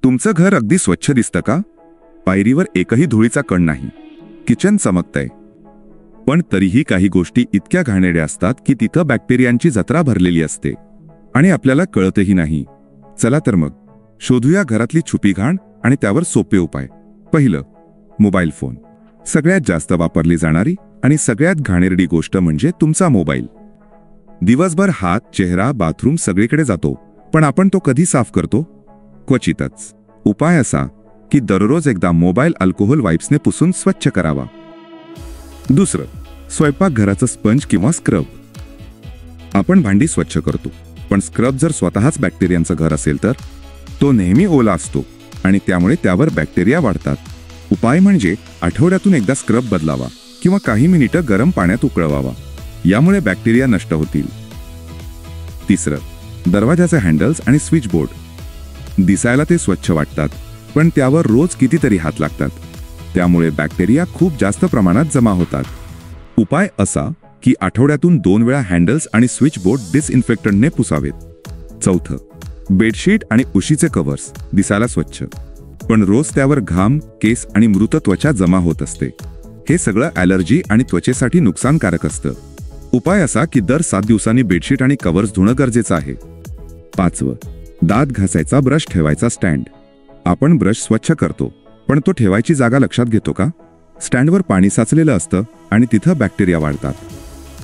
तुमचं घर अगदी स्वच्छ दिसतं का? पायरीवर एकही धुळीचा कण नाही, किचन चमकतंय. पण तरीही काही गोष्टी इतक्या घाणेरड्या असतात की तिथं बॅक्टेरियांची जत्रा भरलेली असते आणि आपल्याला कळतही नाही. चला तर मग शोधूया घरातली छुपी घाण आणि त्यावर सोपे उपाय. पहिलं, मोबाईल फोन. सगळ्यात जास्त वापरली जाणारी आणि सगळ्यात घाणेरडी गोष्ट म्हणजे तुमचा मोबाईल. दिवसभर हात, चेहरा, बाथरूम सगळीकडे जातो, पण आपण तो कधी साफ करतो? क्वचितच. उपाय असा की दररोज एकदा मोबाईल अल्कोहोल वाइप्सने पुसून स्वच्छ करावा. दुसरं, स्वयंपाकघराचं स्पंज किंवा स्क्रब. आपण भांडी स्वच्छ करतो, पण स्क्रब जर स्वतःच बॅक्टेरियांचं घर असेल तर तो नेहमी ओला असतो आणि त्यामुळे त्यावर बॅक्टेरिया वाढतात. उपाय म्हणजे आठवड्यातून एकदा स्क्रब बदलावा किंवा काही मिनिटं गरम पाण्यात उकळवावा. यामुळे बॅक्टेरिया नष्ट होतील. तिसरं, दरवाजाचे हँडल्स आणि स्विच बोर्ड. दिसायला ते स्वच्छ वाटतात, पण त्यावर रोज कितीतरी हात लागतात. त्यामुळे बॅक्टेरिया खूप जास्त प्रमाणात जमा होतात. उपाय असा की आठवड्यातून 2 वेळा हँडल्स आणि स्विच बोर्ड डिसइन्फेक्टंटने पुसावेत. चौथं, बेडशीट आणि उशीचे कव्हर्स. दिसायला स्वच्छ, पण रोज त्यावर घाम, केस आणि मृत त्वचा जमा होत असते. हे सगळं ॲलर्जी आणि त्वचेसाठी नुकसानकारक असतं. उपाय असा की दर 7 दिवसांनी बेडशीट आणि कव्हर्स धुणं गरजेचं आहे. पाचवं, दात घासायचा ब्रश ठेवायचा स्टँड. आपण ब्रश स्वच्छ करतो, पण तो ठेवायची जागा लक्षात घेतो का? स्टँडवर पाणी साचलेलं असतं आणि तिथं बॅक्टेरिया वाढतात.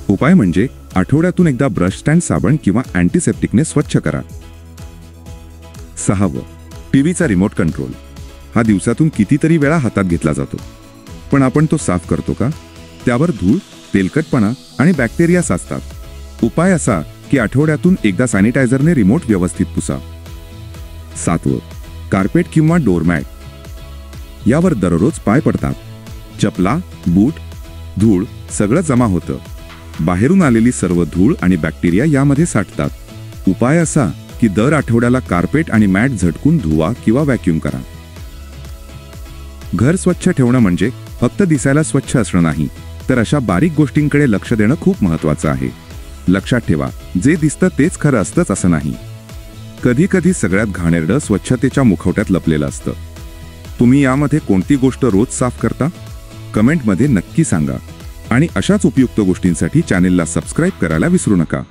उपाय म्हणजे आठवड्यातून एकदा ब्रश स्टँड साबण किंवा अँटीसेप्टिकने स्वच्छ करा. सहावं, टीव्हीचा रिमोट कंट्रोल. हा दिवसातून कितीतरी वेळा हातात घेतला जातो, पण आपण तो साफ करतो का? त्यावर धूळ, तेलकटपणा आणि बॅक्टेरिया साचतात. उपाय असा की आठवड्यातून एकदा सॅनिटायझरने रिमोट व्यवस्थित पुसा. सातवं, कार्पेट किंवा डोरमॅट. यावर दररोज पाय पडतात. चपला, बूट, धूळ सगळं जमा होतं. बाहेरून आलेली सर्व धूळ आणि बॅक्टेरिया यामध्ये साठतात. उपाय असा की दर आठवड्याला कार्पेट आणि मॅट झटकून धुवा किंवा व्हॅक्यूम करा. घर स्वच्छ ठेवणं म्हणजे फक्त दिसायला स्वच्छ असणं नाही, तर अशा बारीक गोष्टींकडे लक्ष देणं खूप महत्त्वाचं आहे. लक्षात ठेवा, जे दिसतं तेच खरं असतंच असं नाही. कधी कधी सगळ्यात घाणेरडं स्वच्छतेच्या मुखवट्यात लपलेलं असतं. तुम्ही यामध्ये कोणती गोष्ट रोज साफ करता? कमेंटमध्ये नक्की सांगा. आणि अशाच उपयुक्त गोष्टींसाठी चॅनेलला सबस्क्राईब करायला विसरू नका.